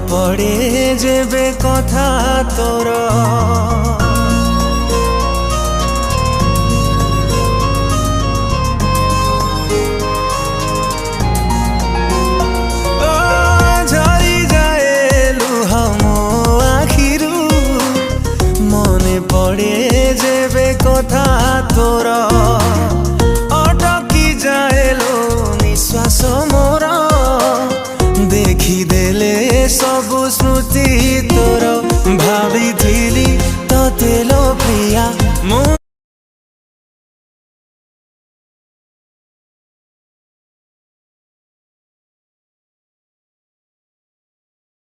পড়ে যেবে কথা তোর ঝরি যায় লুহাম আখিরু মনে পড়ে যেবে কথা তোর